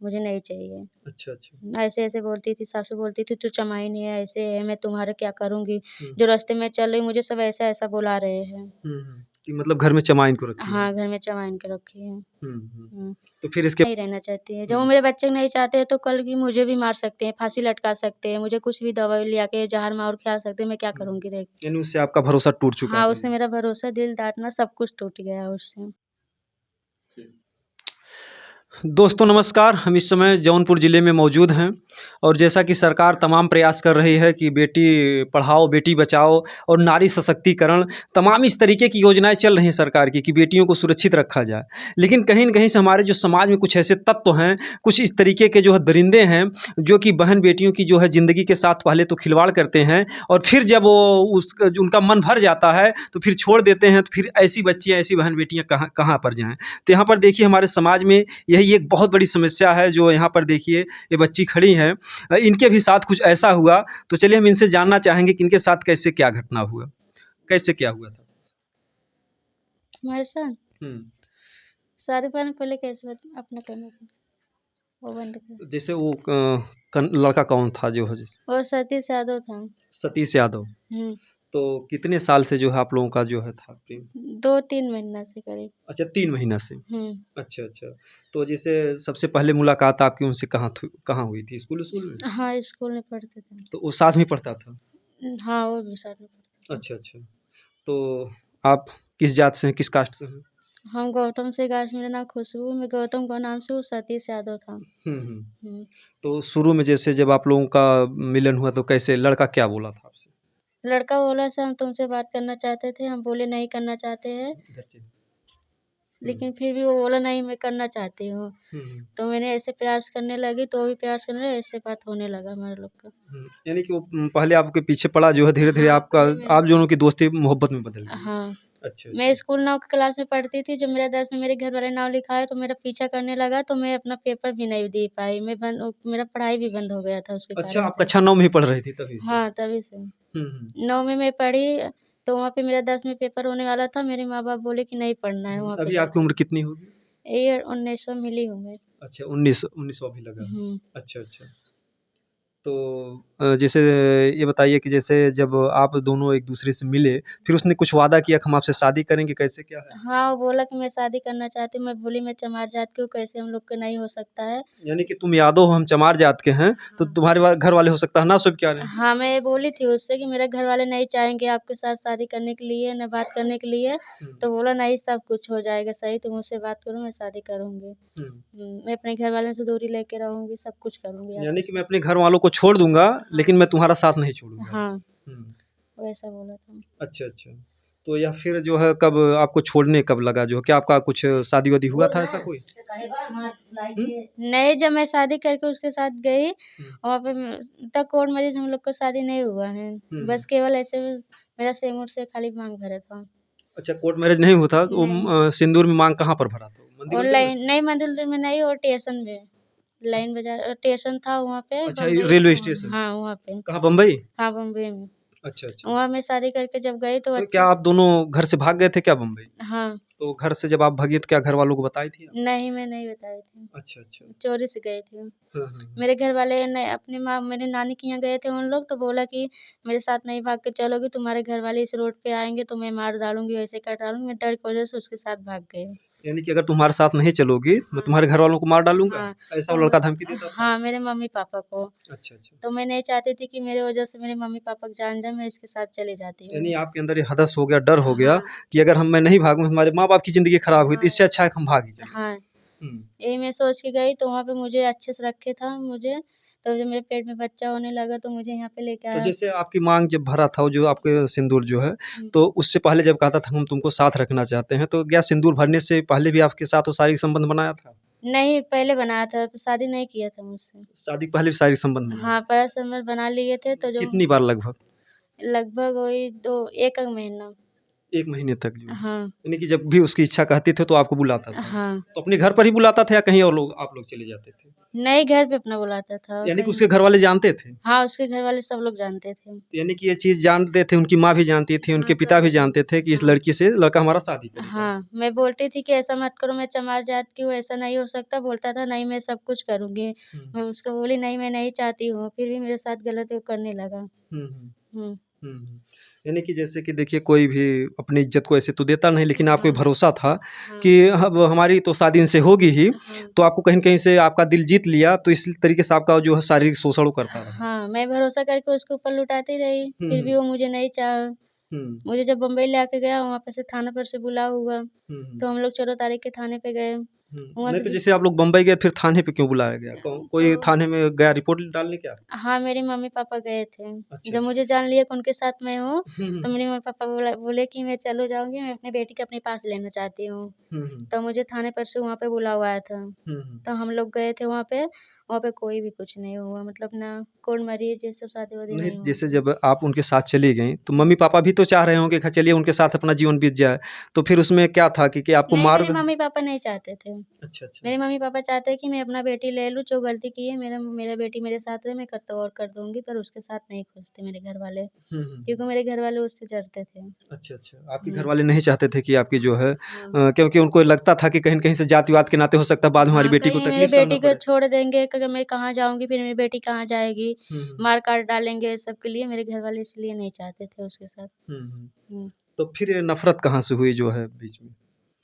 मुझे नहीं चाहिए। अच्छा, अच्छा। ऐसे-ऐसे बोलती थी, सासू बोलती थी, "तू जमाई नहीं है, ऐसे है, मैं तुम्हारा क्या करूँगी? हुँ। जो रास्ते में चल रही मुझे सब ऐसा-ऐसा बुला रहे हैं।" कि मतलब घर में चमाइन को रखी है। हाँ, घर में चमाइन के रखी है। हुँ, हुँ। हुँ, तो फिर इसके नहीं रहना चाहती है। जब वो हुँ, मेरे बच्चे को नहीं चाहते हैं तो कल की मुझे भी मार सकते हैं, फांसी लटका सकते हैं, मुझे कुछ भी दवाई ले आके जहर-मार खिला सकते हैं, मैं क्या हुँ। करूँगी देख। यानी उससे आपका भरोसा टूट चुका हाँ, था उससे ये। मेरा भरोसा, दिल, दाँतना सब कुछ टूट गया है उससे। दोस्तों नमस्कार, हम इस समय जौनपुर ज़िले में मौजूद हैं और जैसा कि सरकार तमाम प्रयास कर रही है कि बेटी पढ़ाओ, बेटी बचाओ और नारी सशक्तिकरण, तमाम इस तरीके की योजनाएँ चल रही हैं सरकार की कि बेटियों को सुरक्षित रखा जाए। लेकिन कहीं न कहीं से हमारे जो समाज में कुछ ऐसे तत्व हैं, कुछ इस तरीके के जो है दरिंदे हैं, जो कि बहन-बेटियों की जो है ज़िंदगी के साथ पहले तो खिलवाड़ करते हैं और फिर जब वो जो उनका मन भर जाता है, तो फिर छोड़ देते हैं, तो फिर ऐसी बच्चियाँ, ऐसी बहन-बेटियाँ कहाँ कहाँ पर जाएँ। तो यहाँ पर देखिए हमारे समाज में यही एक बहुत बड़ी समस्या है जो यहाँ पर देखिए ये बच्ची खड़ी हैं। इनके भी साथ कुछ ऐसा हुआ, तो चलिए हम इनसे जानना चाहेंगे कि इनके साथ कैसे क्या घटना हुआ? कैसे क्या हुआ था? हमारे साथ हुँ। शादी करने पहले कैसे अपना करना था, वो बंद कर। जैसे वो कन लड़का कौन था जो है जैसे? वो सतीश यादव था। सतीश यादव। हुँ, तो कितने साल से जो है आप लोगों का जो है था प्रेम? 2-3 महीना से करीब। अच्छा 3 महीना से। हुँ, अच्छा, अच्छा। तो जैसे सबसे पहले मुलाकात आपकी उनसे कहाँ हुई थी? स्कूल में? हाँ, स्कूल में पढ़ते थे। तो वो साथ में पढ़ता था? हाँ, वो भी साथ में पढ़ते थे। अच्छा, अच्छा। तो आप किस जात से हैं, किस कास्ट से हैं? हम गौतम से गाँव, मेरा नाम खुशबू, मैं गौतम का नाम से, वो सतीश यादव था। हुँ, हुँ। हुँ, तो शुरू में जैसे जब आप लोगों का मिलन हुआ तो कैसे लड़का क्या बोला था आपसे? लड़का बोला सर हम तुमसे बात करना चाहते थे, हम बोले नहीं करना चाहते हैं, घर से? हुँ। लेकिन फिर भी वो बोला नहीं मैं करना चाहती हूँ। हुँ, हुँ। तो मैंने ऐसे प्रयास करने लगी तो वो भी प्रयास करने लगा, ऐसे बात होने लगा हमारे लोग का। हुँ। यानी कि वो पहले आपके पीछे पड़ा जो है धीरे-धीरे हाँ, आपका पहले मैं आप दोनों की दोस्ती मोहब्बत में बदल गई। हाँ, अच्छा, मैं अच्छा। स्कूल 9 की क्लास में पढ़ती थी, जब मेरा 10 में मेरे घर वाले नाम लिखाए तो मेरा पीछा करने लगा, तो मैं अपना पेपर भी नहीं दे पाई। मेरा पढ़ाई भी बंद हो गया था उसके अच्छा कारण आप से। कक्षा 9 में ही पढ़ रही थी तभी से? हाँ, तभी से। हुँ, हुँ। 9 में मैं पढ़ी तो वहाँ पे मेरा 10 में पेपर होने वाला था, मेरे माँ-बाप बोले कि नहीं पढ़ना है वहाँ पे अभी आपकी जाके। उम्र कितनी होगी? ये 1900 मिली हूँ मैं। अच्छा 19 अभी लगा है। हुँ। अच्छा, अच्छा। तो जैसे ये बताइए कि जैसे जब आप दोनों एक-दूसरे से मिले, फिर उसने कुछ वादा किया कि हम आपसे शादी करेंगे, कैसे क्या है? हाँ, वो बोला कि मैं शादी करना चाहती हूँ, मैं बोली मैं चमार जात की हूँ, कैसे हम लोग का नहीं हो सकता है। यानी कि तुम यादव हो, हम चमार जात के हैं, तो हाँ। तुम्हारे घर वाले हो सकता है ना स्वीकार करें? हाँ, मैं ये बोली थी उससे कि मेरे घर वाले नहीं चाहेंगे आपके साथ शादी करने के लिए, ना बात करने के लिए, हुँ, तो बोला नहीं सब कुछ हो जाएगा सही, तुम मुझसे बात करो मैं शादी करूँगी। हुँ। मैं अपने घर वालों से दूरी लेके रहूँगी, सब कुछ करूँगी यानी आपके कि साथ। मैं अपने घर वालों को छोड़ दूँगा, हाँ। लेकिन मैं तुम्हारा साथ नहीं छोड़ूँगा। हाँ, हुँ। वैसा बोला था। अच्छा, अच्छा। तो या फिर जो है कब आपको छोड़ने कब लगा जो क्या आपका कुछ शादी-वादी हुआ था ऐसा कोई? हुँ? नहीं, जब मैं शादी करके उसके साथ गई, हुँ, वहाँ पे तब कोर्ट मैरिज हम लोग का शादी नहीं हुआ है। हुँ, हुँ। बस केवल ऐसे में मेरा सिंदूर से खाली माँग भरा था। अच्छा कोर्ट मैरिज नहीं हुआ था, तो नहीं, सिंदूर में माँग कहाँ पर भरा था? और मंदिर-वंदिर में? लाइन नहीं, मंदिर में नहीं, और स्टेशन में। लाइन बाज़ार स्टेशन था वहाँ पे अच्छा ये बम्बई, रेलवे वहाँ स्टेशन। हाँ, वहाँ पे। कहाँ बम्बई? हाँ, बम्बई में। अच्छा, अच्छा। वहाँ मैं शादी करके जब गई तो तो क्या अच्छे। आप दोनों घर से भाग गए थे क्या बम्बई? हाँ, तो घर से जब आप भागे तो क्या घर वालों को बताई थी आप? नहीं मैं नहीं बताई थी। अच्छा, अच्छा। चोरी से गई थी। हाँ, हाँ, हाँ। मेरे घर वाले ने अपनी माँ मेरी नानी के यहाँ गए थे उन लोग, तो बोला कि मेरे साथ नहीं भाग के चलोगी, तुम्हारे घर वाले इस रोड पे आएँगे तो मैं मार डालूँगी, वैसे कर डालूँगी। मैं डर की वजह से उसके साथ भाग गई। यानी कि अगर तुम्हारे साथ नहीं चलोगी, मैं हाँ, तुम्हारे घर वालों को मार डालूँगा? हाँ, ऐसा वो तो लड़का धमकी देता था? हाँ, मेरे मम्मी-पापा को। अच्छा, अच्छा। तो मैं नहीं चाहती थी कि मेरे वजह से मेरे मम्मी-पापा की जान जाए, मैं इसके साथ चली जाती यानी हूँ। आपके अंदर ये हदस हो गया, डर हो गया हाँ, कि अगर मैं नहीं भागूँ, हमारे माँ-बाप की ज़िंदगी खराब हुई, तो हाँ, इससे अच्छा है कि हम भाग ही जाएँ। हाँ। हुँ। यही मैं सोच के गई तो वहाँ पे मुझे अच्छे से रखे था मुझे, तो जब मेरे पेट में बच्चा होने लगा तो मुझे यहाँ पे लेके तो आया। जैसे आपकी माँग जब भरा था, वो जो आपके सिंदूर जो है, हुँ। तो उससे पहले जब कहा था हम तुमको साथ रखना चाहते हैं, तो क्या सिंदूर भरने से पहले भी आपके साथ वो शारीरिक संबंध बनाया था? नहीं, पहले बनाया था, शादी नहीं किया था मुझसे। शादी के पहले भी शारीरिक संबंध बनाया? हाँ, पहले से हम बना लिए थे तो जो कितनी बार लगभग? लगभग वही 1 महीना। 1 महीने तक जो है। हाँ, यानी कि जब भी उसकी इच्छा कहते थे तो आपको बुलाता था। हाँ। तो अपने घर पर ही बुलाता था या कहीं और लोग आप लोग चले जाते थे? नहीं, घर पे अपना बुलाता था यानी कि कहीं। उसके घर वाले जानते थे? हाँ, उसके घर वाले सब लोग जानते थे। यानी कि ये चीज़ जानते थे, उनकी माँ भी जानती थी, हाँ, उनके सब पिता भी लोग। जानते थे कि इस हाँ, लड़की से लड़का हमारा शादी करेगा। हाँ, मैं बोलती थी कि ऐसा मत करो, मैं चमार जात की हूँ, ऐसा नहीं हो सकता। बोलता था नहीं मैं सब कुछ करूँगी। हुँ। मैं उसको बोली नहीं मैं नहीं चाहती हूँ, फिर भी मेरे साथ गलत करने लगा। हुँ, हुँ। हुँ, हुँ, हुँ। यानी कि जैसे कि देखिए कोई भी अपनी इज़्ज़त को ऐसे तो देता नहीं, लेकिन आपको ये हाँ, भरोसा था हाँ, कि अब हमारी तो शादी इनसे होगी ही, हाँ। तो आपको कहीं न कहीं से आपका दिल जीत लिया, तो इस तरीके से आपका जो है शारीरिक शोषण वो करता रहा। हाँ, मैं भरोसा करके उसके ऊपर लुटाती रही, हुँ, फिर भी हुँ। वो मुझे नहीं चाहा। हुँ। मुझे जब बम्बई लाके गया, वहाँ पे से थाना पर से बुलावा हुआ, हुँ, हुँ। तो हम लोग 14 तारीख के थाने पे गए। हुँ। वहाँ नहीं से तो भी जैसे आप लोग बम्बई गए फिर थाने पे क्यों बुलाया गया? तो कोई थाने में गया रिपोर्ट डालने क्या? हाँ, मेरे मम्मी-पापा गए थे। अच्छा, जब अच्छा। मुझे जान लिया कि उनके साथ मैं हूँ, हुँ, तो हुँ। मेरे मम्मी-पापा बोले कि मैं चलो जाऊँगी, मैं अपनी बेटी को अपने पास लेना चाहती हूँ। हुँ, हुँ। तो मुझे थाने पर से वहाँ पे बुलावा आया था। हुँ, हुँ। तो हम लोग गए थे वहाँ पे कोई भी कुछ नहीं हुआ मतलब ना कोर्ट मैरिज ये सब शादी-वादी नहीं, नहीं हुआ। जैसे जब आप उनके साथ चली गईं, तो मम्मी-पापा भी तो चाह रहे होंगे कि चलिए उनके साथ अपना जीवन बीत जाए। तो फिर उसमें क्या था कि आपको नहीं, मार मेरे मम्मी-पापा नहीं चाहते थे। अच्छा, अच्छा। मेरे मम्मी-पापा चाहते हैं कि मैं अपना बेटी ले लूँ, जो गलती की है मेरा मेरा बेटी मेरे साथ रहे, मैं करता और कर दूँगी, पर उसके साथ नहीं खुश थे मेरे घरवाले, हुँ, हुँ, क्योंकि हुँ। मेरे घरवाले उससे जलते थे। अच्छा, अच्छा। आपके हुँ, घरवाले नहीं चाहते थे कि आपकी जो है हाँ। क्योंकि उनको लगता था कि कहीं न कहीं से जाति-वात के नाते हो सकता है बाद में हमारी हाँ, बेटी को कहीं मेरी तकलीफ़ सहना बेटी को पड़े। छोड़ देंगे, क मैं कहाँ जाऊँगी, फिर मेरी बेटी कहाँ जाएगी, हुँ, हुँ। मार-काट डालेंगे, सब के लिए मेरे घरवाले इसलिए नहीं चाहते थे उसके साथ। हुँ, हुँ। हुँ। तो फिर ये नफ़रत कहाँ से हुई जो है बीच में?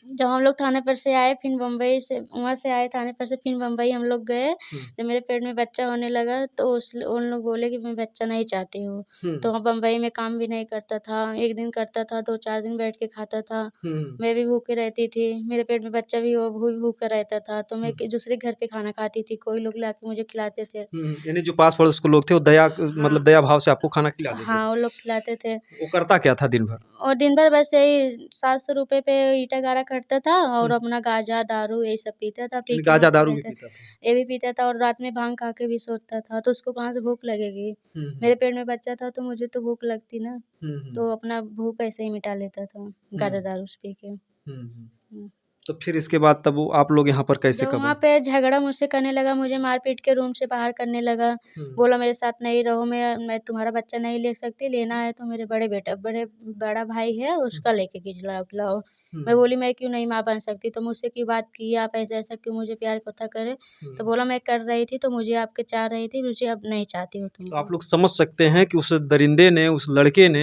जब हम लोग थाने पर से आए, फिर बम्बई से वहाँ से आए थाने पर से फिर बम्बई हम लोग गए। हुँ। जब मेरे पेट में बच्चा होने लगा तो उन लोग बोले कि मैं बच्चा नहीं चाहती हूँ। हुँ, तो हुँ। वहाँ बम्बई में काम भी नहीं करता था, 1 दिन करता था, 2-4 दिन बैठ के खाता था। हुँ, हुँ। मैं भी भूखे रहती थी, मेरे पेट में बच्चा भी वो भी भूखा रहता था, तो मैं हुँ। कि दूसरे घर पे खाना खाती थी, कोई लोग लाके मुझे खिलाते थे। हुँ, हुँ। यानी जो पास-पड़ोस के लोग थे वो दया हाँ, मतलब दया भाव से आपको खाना खिला देते थे। हाँ, वो लोग खिलाते थे। वो करता क्या था दिन भर? और दिन भर बस यही ₹700 पे ईंटा गारा करता था और हुँ। अपना गांजा, दारू यही सब पीता था, पी यानी के गांजा मस्त दारू भी रहता पीता था। ये भी पीता था और रात में भांग खा के भी सोता था, तो उसको कहाँ से भूख लगेगी? हुँ, हुँ। मेरे पेट में बच्चा था तो मुझे तो भूख लगती ना, हुँ, हुँ। तो अपना भूख ऐसे ही मिटा लेता था, हुँ। गांजा दारू से पी के। हुँ, हुँ। हुँ। तो फिर इसके बाद तब वो आप लोग यहाँ पर कैसे जब कब वहाँ आए? पे झगड़ा मुझसे करने लगा, मुझे मार-पीट के रूम से बाहर करने लगा, हुँ। बोला मेरे साथ नहीं रहो, मैं तुम्हारा बच्चा नहीं ले सकती, लेना है तो मेरे बड़ा भाई है हुँ, उसका लेके के खिलाओ। हुँ, मैं बोली मैं क्यों नहीं माँ बन सकती, तो मुझसे क्यों बात की, आप ऐसा-ऐसा क्यों मुझे प्यार कथा करे? तो हुँ। बोला मैं कर रही थी तो मुझे आपके चाह रही थी, मुझे अब नहीं चाहती हूँ तो आप तुमको। लोग समझ सकते हैं कि उस दरिंदे ने, उस लड़के ने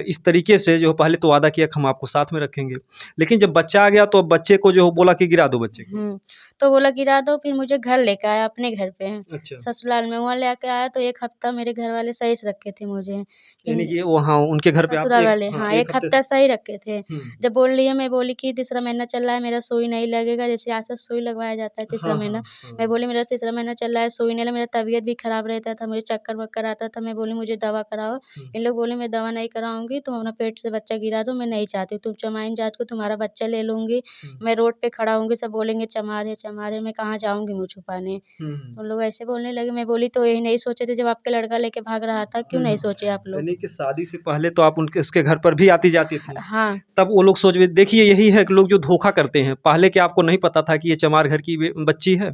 इस तरीके से जो पहले तो वादा किया कि हम आपको साथ में रखेंगे। लेकिन जब बच्चा आ गया तो अब बच्चे को जो बोला कि गिरा दो बच्चे को। तो बोला गिरा दो फिर मुझे घर लेके आया अपने घर पे, अच्छा। ससुराल में, वहाँ लेके आया तो 1 हफ्ता मेरे घर वाले सही से रखे थे मुझे। यानी फिर कि वहाँ उनके घर पे आप ससुराल एक वाले हाँ, हाँ, 1 1 हफ्ते हफ्ता सही रखे थे। हुँ। जब बोल रही है मैं बोली कि तीसरा महीना चल रहा है मेरा सुई नहीं लगेगा, जैसे आज से सुई लगवाया जाता है तीसरा हाँ, हाँ, महीना। मैं हाँ। बोली मेरा तीसरा महीना चल रहा है, सुई नहीं लगा, मेरा तबीयत भी खराब रहता था, मुझे चक्कर-वक्कर आता था। मैं बोली मुझे दवा कराओ। हुँ, इन लोग बोले मैं दवा नहीं कराऊँगी, तुम अपना पेट से बच्चा गिरा दो, मैं नहीं चाहती हूँ। तुम चमाइन जात को तुम्हारा बच्चा ले लूँगी, हुँ, मैं रोड पे खड़ा होंगी, सब बोलेंगे चमार है, मैं कहाँ जाऊँगी मुँह छुपाने। हुँ, हुँ। तो लोग ऐसे बोलने लगे, मैं बोली तो यही नहीं सोचे थे जब आपका लड़का लेके भाग रहा था, क्यों हुँ, नहीं हुँ। सोचे आप लोग? यानी कि शादी से पहले तो आप उनके उसके घर पर भी आती-जाती थीं। हाँ। तब वो लोग सोच में देखिए यही है कि लोग जो धोखा करते हैं, पहले क्या आपको नहीं पता था कि ये चमार घर की बच्ची है?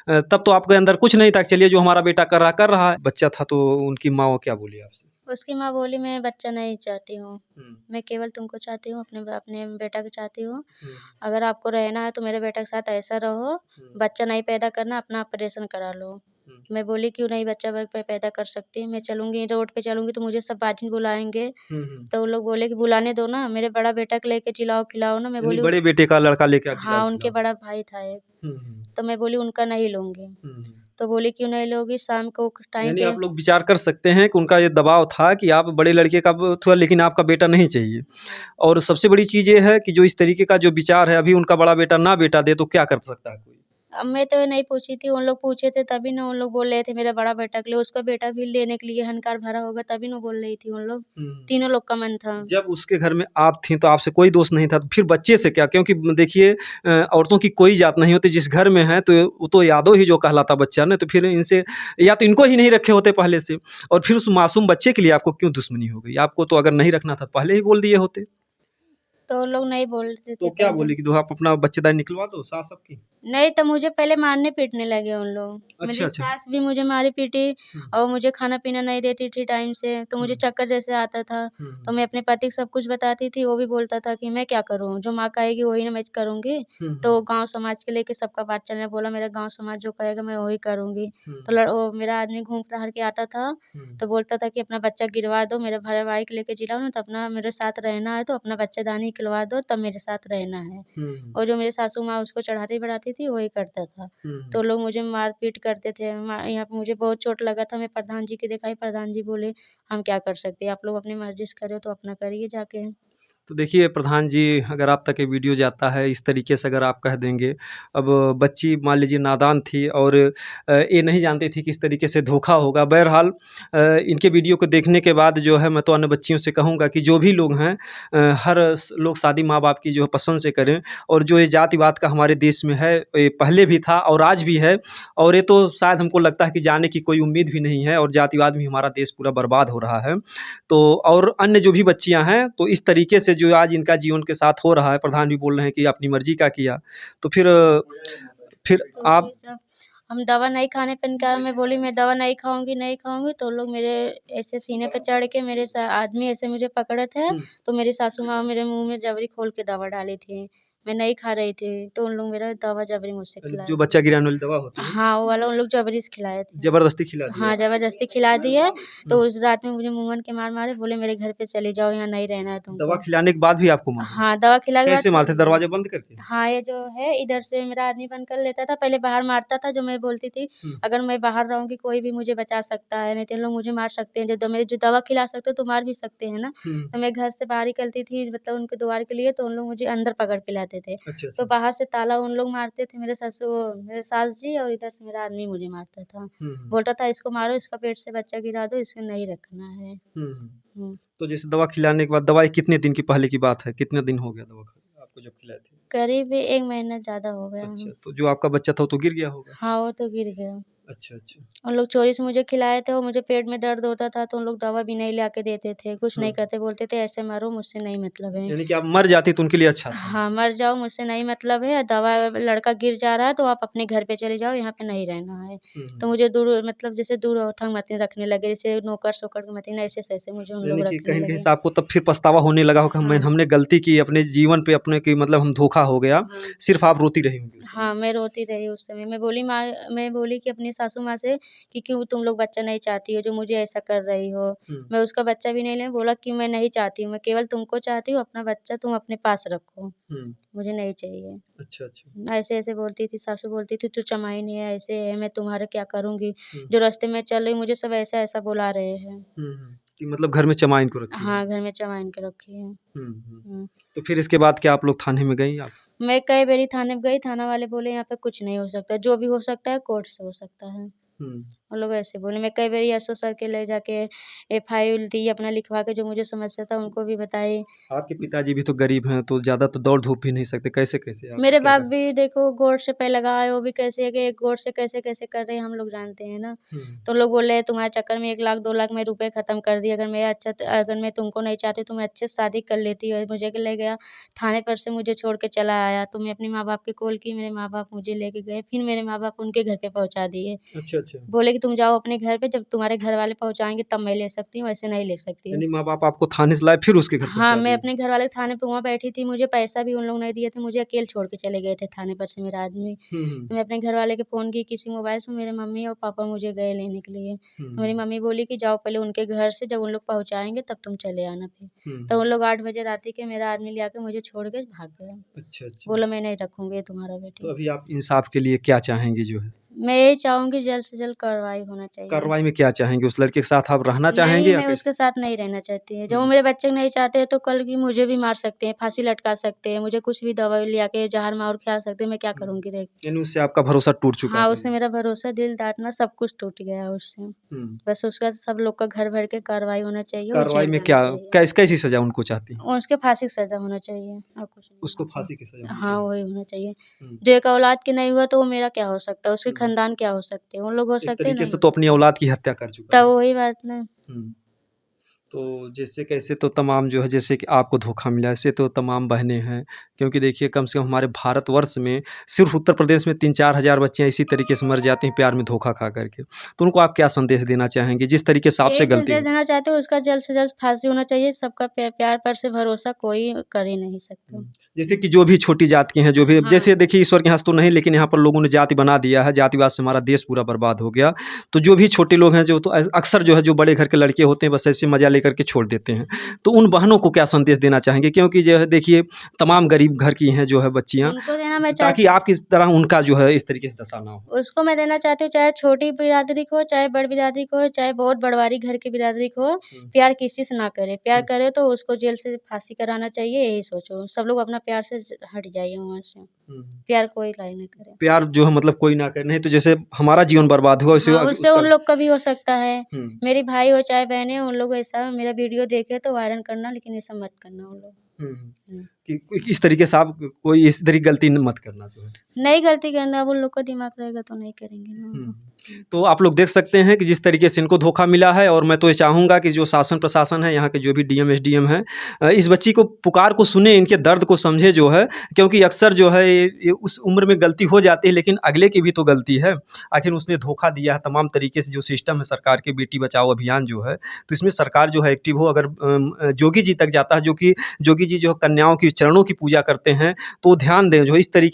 तब तो आपके अंदर कुछ नहीं था कि चलिए जो हमारा बेटा कर रहा है। बच्चा था तो उनकी माँ वो क्या बोली आपसे? उसकी माँ बोली मैं बच्चा नहीं चाहती हूँ, हुँ, मैं केवल तुमको चाहती हूँ, अपने बेटा को चाहती हूँ। हुँ, अगर आपको रहना है तो मेरे बेटे के साथ ऐसा रहो, हुँ, बच्चा नहीं पैदा करना, अपना ऑपरेशन करा लो। हुँ, मैं बोली क्यों नहीं बच्चा पैदा कर सकती, मैं चलूँगी रोड पे चलूँगी तो मुझे सब बाज़िन बुलाएँगे। हुँ, हुँ। तो वो लोग बोले कि बुलाने दो ना, मेरे बड़ा बेटा को लेके चिल्लाओ-खिलाओ ना। मैं यानी बोली बड़े बेटे का लड़का लेके आप हाँ, उनके खिलाओ-खिलाओ। बड़ा भाई था एक, हुँ, हुँ, तो मैं बोली उनका नहीं लूँगी। हुँ, हुँ। तो बोली क्यों नहीं लोगी, शाम को टाइम यानी पे आप लोग विचार कर सकते हैं कि उनका ये दबाव था कि आप बड़े लड़के का थोड़ा लेकिन आपका बेटा नहीं चाहिए। हाँ। और सबसे बड़ी चीज़ ये है कि जो इस तरीके का जो विचार है, अभी उनका बड़ा बेटा ना बेटा दे तो क्या कर सकता है कोई? अब मैं तो ये नहीं पूछी थी, उन लोग पूछे थे तभी ना उन लोग बोल रहे थे मेरा बड़ा बेटा के लिए, उसका बेटा भी लेने के लिए हनकार भरा होगा तभी ना बोल रही थी उन लोग। हुँ। तीनों लोग का मन था। जब उसके घर में आप थीं तो आपसे कोई दोष नहीं था, तो फिर बच्चे से क्या? क्योंकि देखिए औरतों की कोई जात नहीं होती, जिस घर में है तो वो तो यादव ही जो कहलाता बच्चा ना, तो फिर इनसे या तो इनको ही नहीं रखे होते पहले से और फिर उस मासूम बच्चे के लिए आपको क्यों दुश्मनी हो गई? आपको तो अगर नहीं रखना था, तो पहले ही बोल दिए होते। तो वो लोग नहीं बोलते तो थे क्या पहले। बोली कि दो आप अपना बच्चेदानी निकलवा दो सास सबकी? नहीं, तो मुझे पहले मारने पीटने लगे उन लोग। अच्छा, मेरी अच्छा। सास भी मुझे मारी-पीटी हुँ, और मुझे खाना-पीना नहीं देती थी टाइम से, तो मुझे हुँ, चक्कर जैसे आता था। हुँ, तो हुँ, मैं अपने पति को सब कुछ बताती थी, वो भी बोलता था कि मैं क्या करूँ? जो माँ कहेगी वही ना मैं करूँगी। हुँ, तो हुँ, गाँव समाज के लेके सबका बात चलने बोला मेरा गाँव समाज जो कहेगा मैं वही करूँगी। हुँ, तो वो मेरा आदमी घूम-टहल के आता था, हुँ, तो बोलता था कि अपना बच्चा गिरवा दो, मेरे भाई को लेके जिलाओ ना तो अपना मेरे साथ रहना है, तो अपना बच्चेदानी निकलवा दो तब मेरे साथ रहना है। हुँ, और जो मेरी सासू माँ उसको चढ़ाती-बढ़ाती थी, वही करता था। हुँ, तो हुँ। लोग मुझे मार-पीट करते थे। यहाँ पे मुझे बहुत चोट लगा था, मैं प्रधान जी की दिखाई, प्रधान जी बोले, "हम क्या कर सकते हैं? आप लोग अपनी मर्ज़ी से कर रहे हो तो अपना करिए जाके।" तो देखिए प्रधान जी अगर आप तक ये वीडियो जाता है इस तरीके से अगर आप कह देंगे अब बच्ची मान लीजिए नादान थी और ये नहीं जानती थी किस तरीके से धोखा होगा बहरहाल इनके वीडियो को देखने के बाद जो है मैं तो अन्य बच्चियों से कहूँगा कि जो भी लोग हैं लोग शादी माँ बाप की जो है पसंद से करें और जो ये जातिवाद का हमारे देश में है ये पहले भी था और आज भी है और ये तो शायद हमको लगता है कि जाने की कोई उम्मीद भी नहीं है और जातिवाद में हमारा देश पूरा बर्बाद हो रहा है। तो और अन्य जो भी बच्चियाँ हैं, तो इस तरीके से जो आज इनका जीवन के साथ हो रहा है, प्रधान भी बोल रहे हैं कि अपनी मर्ज़ी का किया। तो फिर तो आप फिर जब हम दवा नहीं खाने पे इनकार मैं बोली मैं दवा नहीं खाऊँगी, नहीं खाऊँगी, तो लोग मेरे ऐसे सीने पे चढ़ के मेरे आदमी ऐसे मुझे पकड़े थे, हुँ, तो मेरी सासू माँ मेरे मुँह में जबरी खोल के दवा डाली थी। मैं नहीं खा रही थी, तो उन लोग मेरा दवा जबरी मुझसे खिलाए जो थे। बच्चा गिराने वाली दवा होती है, हाँ, वो वाला उन लोग जबरी से खिलाए थे। ज़बरदस्ती खिला दिया। हाँ, ज़बरदस्ती खिला दिए, तो हुँ, उस रात में मुझे मुँह के मारे बोले मेरे घर पे चली जाओ, यहाँ नहीं रहना है दवा तुमको। खिलाने के बाद भी आपको मारा? हाँ, दवा खिला के बाद कैसे फिर मारते मुझे दरवाज़ा बंद करके? हाँ, ये जो है इधर से मेरा आदमी बंद कर लेता था, पहले बाहर मारता था जो मैं बोलती थी, हुँ, अगर मैं बाहर रहूँगी कोई भी मुझे बचा सकता है, नहीं तो इन लोग मुझे मार सकते हैं, जो दवा खिला सकते हो तो मार भी सकते हैं ना। हुँ, तो मैं घर से बाहर निकलती थी मतलब उनके द्वार के लिए तो उन लोग मुझे अंदर पकड़ के लाते थे। अच्छा, तो अच्छा। बाहर से ताला उन लोग मारते थे मेरे सास जी और इधर से मेरा आदमी मुझे मारता था। हुँ, हुँ, बोलता था इसको मारो, इसका पेट से बच्चा गिरा दो, इसको नहीं रखना है। हुँ, हुँ। हुँ, तो जैसे दवा खिलाने के बाद दवाई कितने दिन की पहले की बात है? कितने दिन हो गया दवा खाए आपको जब खिलाए थे? करीब 1 महीना ज़्यादा हो गया। अच्छा, तो जो आपका बच्चा था वो तो गिर गया होगा? हाँ, वो तो गिर गया। अच्छा, अच्छा। उन लोग चोरी से मुझे खिलाए थे और मुझे पेट में दर्द होता था तो उन लोग दवा भी नहीं लाके देते थे, कुछ हाँ, नहीं करते, बोलते थे ऐसे मरो मुझसे नहीं मतलब है। यानी कि आप मर जाती तो उनके लिए अच्छा था। हाँ, मर जाओ मुझसे नहीं मतलब है, दवा लड़का गिर जा रहा है तो आप अपने घर पे चले जाओ, यहाँ पे नहीं रहना है। हुँ, तो हुँ। मुझे दूर मतलब जैसे दूर थंग मतीन रखने लगे, जैसे नौकर-सोकर की मतीन ऐसे-ऐसे मुझे उन यानी लोग कि रखने कहीं न कहीं लगे। से आपको तब फिर पछतावा होने लगा होगा मैं हाँ, हमने गलती की अपने जीवन पे अपने कि मतलब हम धोखा हो गया। हाँ। सिर्फ़ आप रोती रही होंगी उस समय। हाँ, मैं रोती रही उस समय। मैं बोली कि अपनी सासू माँ से कि क्यों तुम लोग बच्चा नहीं चाहती हो, जो मुझे ऐसा कर रही हो। हुँ, मैं उसका बच्चा भी नहीं ले बोला कि मैं नहीं चाहती हूँ, मैं केवल तुमको चाहती हूँ, अपना बच्चा तुम अपने पास रखो, हुँ। मुझे नहीं चाहिए। अच्छा, अच्छा। ऐसे-ऐसे बोलती थी, सासू बोलती थी, "तू चमाइन है, ऐसे है, मैं तुम्हारा क्या करूँगी? हुँ, जो रास्ते में चल रही मुझे सब ऐसा-ऐसा बुला रहे हैं।" हुँ, हुँ। कि मतलब घर में चमाइन को रखी है। हाँ, घर में चमाइन के रखी है। हुँ, हुँ। हुँ। तो फिर इसके बाद क्या आप लोग थाने में गईं आप? मैं कई बारी थाने में गई, थाना वाले बोले यहाँ पे कुछ नहीं हो सकता, जो भी हो सकता है कोर्ट से हो सकता है। हुँ। वो लोग ऐसे बोले। मैं कई बारी एसओ सर के ले जाके फाइल दी अपना लिखवा के जो मुझे समस्या था उनको भी बताई। आपके पिताजी भी तो गरीब हैं, तो ज़्यादा तो दौड़-धूप भी नहीं सकते, कैसे-कैसे आप मेरे क्या बाप करें? भी देखो गोड से पे लगाए, वो भी कैसे कि गोड से कैसे-कैसे कर रहे हैं हम लोग जानते हैं ना। हुँ, तो लोग बोल रहे हैं तुम्हारे चक्कर में 1 लाख 2 लाख मैं रुपए खत्म कर दिए, अगर मैं तुमको नहीं चाहती तो मैं अच्छे से शादी कर लेती। और मुझे ले गया थाने पर से मुझे छोड़ के चला आया, तो मैं अपने माँ-बाप की कॉल की, मेरे माँ-बाप मुझे लेके गए, फिर मेरे माँ-बाप उनके घर पे पहुँचा दिए। अच्छा, अच्छा। बोले कि तुम जाओ अपने घर पे, जब तुम्हारे घर वाले पहुँचाएँगे तब मैं ले सकती हूँ, ऐसे नहीं ले सकती हूँ। यानी माँ-बाप आपको थाने से लाए फिर उसके घर हाँ, पहुँचा मैं दिए? अपने घरवाले के थाने पे वहाँ बैठी थी, मुझे पैसा भी उन लोग नहीं दिए थे, मुझे अकेले छोड़ के चले गए थे थाने पर से मेरा आदमी। हुँ, हुँ। तो मैं अपने घरवाले के फ़ोन की किसी मोबाइल से मेरे मम्मी और पापा मुझे गए लेने के लिए। हुँ, तो मेरी हुँ। मम्मी बोली कि जाओ पहले उनके घर से जब उन लोग पहुँचाएँगे तब तुम चले आना फिर। हुँ, तो हुँ। उन लोग 8 बजे रात ही के मेरा आदमी ले आके मुझे छोड़ के भाग गया। अच्छा, अच्छा। बोला मैं नहीं रखूँगी तुम्हारा तो बेटी। अभी आप इंसाफ़ के लिए क्या चाहेंगी जो है? मैं यही चाहूँगी जल्द से जल्द कार्रवाई होना चाहिए। कार्रवाई में क्या चाहेंगी? उस लड़के के साथ आप रहना चाहेंगी नहीं, या मैं कैसे? उसके साथ नहीं रहना चाहती है। जब वो हुँ। मेरे बच्चे को नहीं चाहते हैं तो कल की मुझे भी मार सकते हैं, फांसी लटका सकते हैं, मुझे कुछ भी दवाई ले आके ज़हर मार खिला सकते हैं, मैं क्या हुँ। करूँगी देख। यानी उससे आपका भरोसा टूट चुका हाँ, है उससे पहले? मेरा भरोसा, दिल दाटना सब कुछ टूट गया है उससे। हुँ। बस उसका सब लोग का घर भर के कार्रवाई होना चाहिए, वो कार्रवाई जेल में जाना क्या चाहिए। कैसी सज़ा उनको चाहती हैं? उसके फांसी की सज़ा होना चाहिए और कुछ नहीं उसको होना फांसी की सज़ा चाहिए। होनी हाँ, चाहिए। वही होना चाहिए। हुँ, जो एक औलाद के नहीं हुआ तो वो मेरा क्या हो सकता है, उसके हुँ। खानदान क्या हो सकते हैं, उन लोग हो एक सकते हैं, तरीके नहीं से हो तो अपनी सकते। औलाद की हत्या कर चुका तब है। वही बात ना। हुँ। तो जैसे कैसे तो तमाम जो है जैसे कि आपको धोखा मिला ऐसे तो तमाम बहनें हैं, क्योंकि देखिए कम से कम हमारे भारतवर्ष में सिर्फ उत्तर प्रदेश में 3-4 हज़ार बच्चियाँ इसी तरीके से मर जाती हैं प्यार में धोखा खा करके। तो उनको आप क्या संदेश देना चाहेंगे जिस तरीके से आपसे यही गलती संदेश हुई? देना चाहते हो उसका जल्द से जल्द फांसी होना चाहिए। सबका प्यार पर से भरोसा कोई कर ही नहीं सकता। जैसे कि जो भी छोटी जात के हैं जो भी हाँ। जैसे देखिए ईश्वर के हँस तो नहीं लेकिन यहाँ पर लोगों ने जाति बना दिया है, जातिवाद से हमारा देश पूरा बर्बाद हो गया। तो जो भी छोटे लोग हैं जो तो अक्सर जो है जो बड़े घर के लड़के होते हैं बस ऐसे मज़ा लेकर के छोड़ देते हैं। तो उन बहनों को क्या संदेश देना चाहेंगे? क्योंकि जो है देखिए तमाम गरीब घर की हैं जो है बच्चियाँ, उनको देना मैं ताकि आपकी तरह उनका जो है इस तरीके से दशा ना हो। उसको मैं देना चाहती हूँ, चाहे छोटी बिरादरी को हो, चाहे बड़ बिरादरी को हो, चाहे बहुत बड़वारी घर की बिरादरी को हो, प्यार किसी से ना करे। प्यार करे तो उसको जेल से फांसी कराना चाहिए, यही सोचो। सब लोग अपना प्यार से हट जाइए वहाँ से। प्यार कोई लाइक ना करे। प्यार जो है मतलब कोई ना करे, नहीं तो जैसे हमारा जीवन बर्बाद हुआ वैसे हाँ, उससे उसका उन लोग का भी हो सकता है। हुँ। मेरी भाई हो चाहे बहनें हो, उन लोग ऐसा मेरा वीडियो देखे तो वायरल करना, लेकिन ऐसा मत करना उन लोग। हुँ। कि इस तरीके से आप कोई इस तरह की गलती मत करना जो है। नहीं गलती करना, अब उन लोग का दिमाग रहेगा तो नहीं करेंगे ना वो लोग। तो आप लोग देख सकते हैं कि जिस तरीके से इनको धोखा मिला है और मैं तो ये चाहूँगा कि जो शासन प्रशासन है यहाँ के जो भी डीएम एसडीएम हैं इस बच्ची को पुकार को सुने, इनके दर्द को समझे जो है, क्योंकि अक्सर जो है ये उस उम्र में गलती हो जाती है लेकिन अगले की भी तो गलती है। आखिर उसने धोखा दिया है तमाम तरीके से जो सिस्टम है सरकार के बेटी बचाओ अभियान जो है, तो इसमें सरकार जो है एक्टिव हो। अगर जोगी जी तक जाता है जो कि जोगी जी जो कन्याओं की चरणों की पूजा करते हैं, तो ध्यान दें जो इस तरीके